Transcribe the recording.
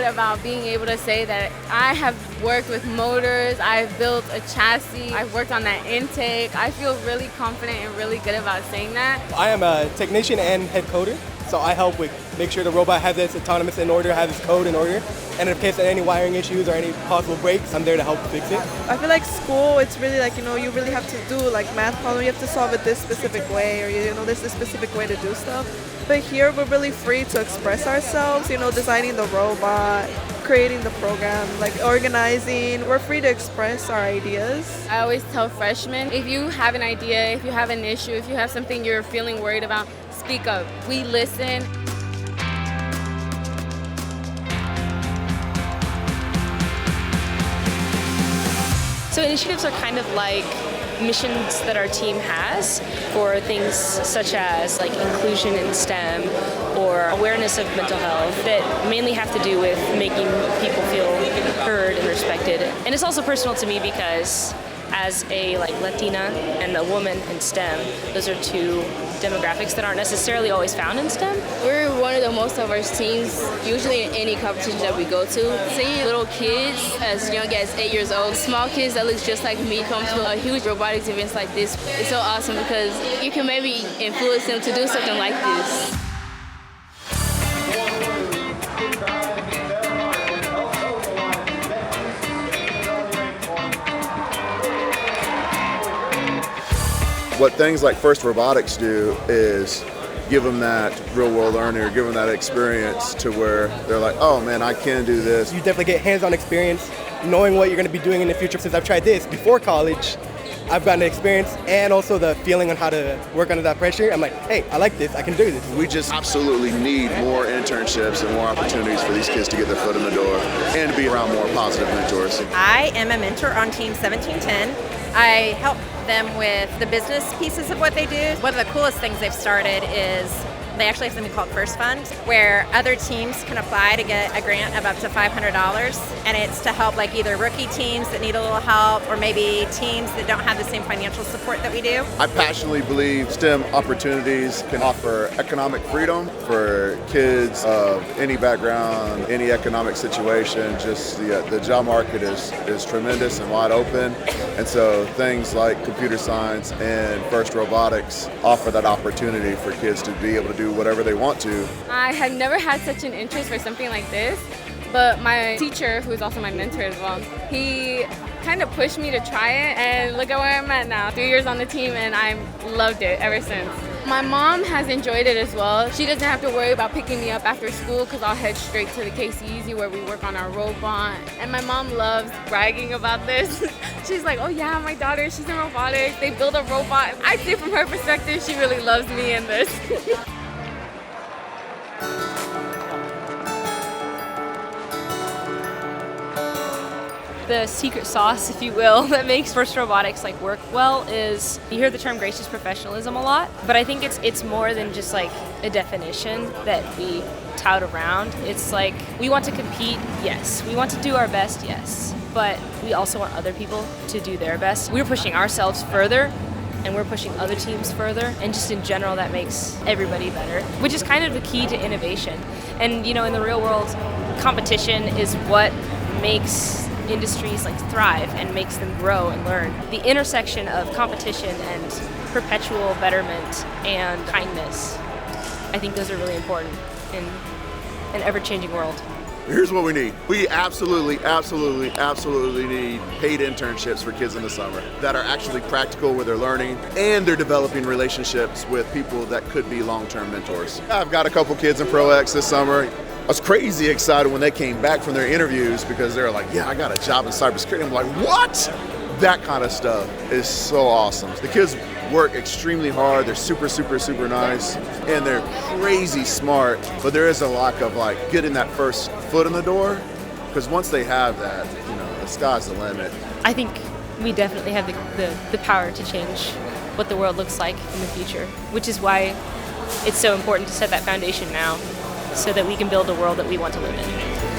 good about being able to say that I have worked with motors, I've built a chassis, I've worked on that intake. I feel really confident and really good about saying that. I am a technician and head coder, so I help with make sure the robot has its autonomous in order, has its code in order, and in case of any wiring issues or any possible breaks, I'm there to help fix it. I feel like school, it's really like, you really have to do like math problem, you have to solve it this specific way, or there's this specific way to do stuff. But here we're really free to express ourselves, designing the robot, creating the program, like organizing. We're free to express our ideas. I always tell freshmen, if you have an idea, if you have an issue, if you have something you're feeling worried about, speak up. We listen. So initiatives are kind of like missions that our team has for things such as like inclusion in STEM or awareness of mental health that mainly have to do with making people feel heard and respected. And it's also personal to me because as a Latina and a woman in STEM, those are two demographics that aren't necessarily always found in STEM. We're one of the most diverse teams, usually in any competition that we go to. Seeing little kids as young as 8 years old, small kids that look just like me come to a huge robotics events like this, it's so awesome because you can maybe influence them to do something like this. What things like FIRST Robotics do is give them that real-world learning or give them that experience to where they're like, oh man, I can do this. You definitely get hands-on experience, knowing what you're going to be doing in the future. Since I've tried this before college, I've gotten the experience and also the feeling on how to work under that pressure. I'm like, hey, I like this, I can do this. We just absolutely need more internships and more opportunities for these kids to get their foot in the door and to be around more positive mentors. I am a mentor on Team 1710. I help them with the business pieces of what they do. One of the coolest things they've started is they actually have something called FIRST Fund, where other teams can apply to get a grant of up to $500, and it's to help either rookie teams that need a little help or maybe teams that don't have the same financial support that we do. I passionately believe STEM opportunities can offer economic freedom for kids of any background, any economic situation. Just the job market is tremendous and wide open, and so things like computer science and FIRST Robotics offer that opportunity for kids to be able to do whatever they want to. I have never had such an interest for something like this, but my teacher, who is also my mentor as well, he kind of pushed me to try it, and look at where I'm at now. 3 years on the team, and I've loved it ever since. My mom has enjoyed it as well. She doesn't have to worry about picking me up after school because I'll head straight to the KC where we work on our robot. And my mom loves bragging about this. She's like, oh yeah, my daughter, she's in robotics. They build a robot. I'd say from her perspective, she really loves me in this. The secret sauce, if you will, that makes FIRST Robotics work well is, you hear the term gracious professionalism a lot, but I think it's more than just a definition that we tout around. It's we want to compete, yes. We want to do our best, yes. But we also want other people to do their best. We're pushing ourselves further, and we're pushing other teams further, and just in general that makes everybody better, which is kind of the key to innovation. And in the real world, competition is what makes industries thrive and makes them grow and learn. The intersection of competition and perpetual betterment and kindness, I think those are really important in an ever-changing world. Here's what we need. We absolutely need paid internships for kids in the summer that are actually practical where they're learning and they're developing relationships with people that could be long-term mentors. I've got a couple kids in Pro X this summer. I was crazy excited when they came back from their interviews because they're like, yeah, I got a job in cybersecurity. I'm like, what? That kind of stuff is so awesome. The kids work extremely hard. They're super nice, and they're crazy smart. But there is a lack of getting that first foot in the door, because once they have that, the sky's the limit. I think we definitely have the power to change what the world looks like in the future, which is why it's so important to set that foundation now, so that we can build a world that we want to live in.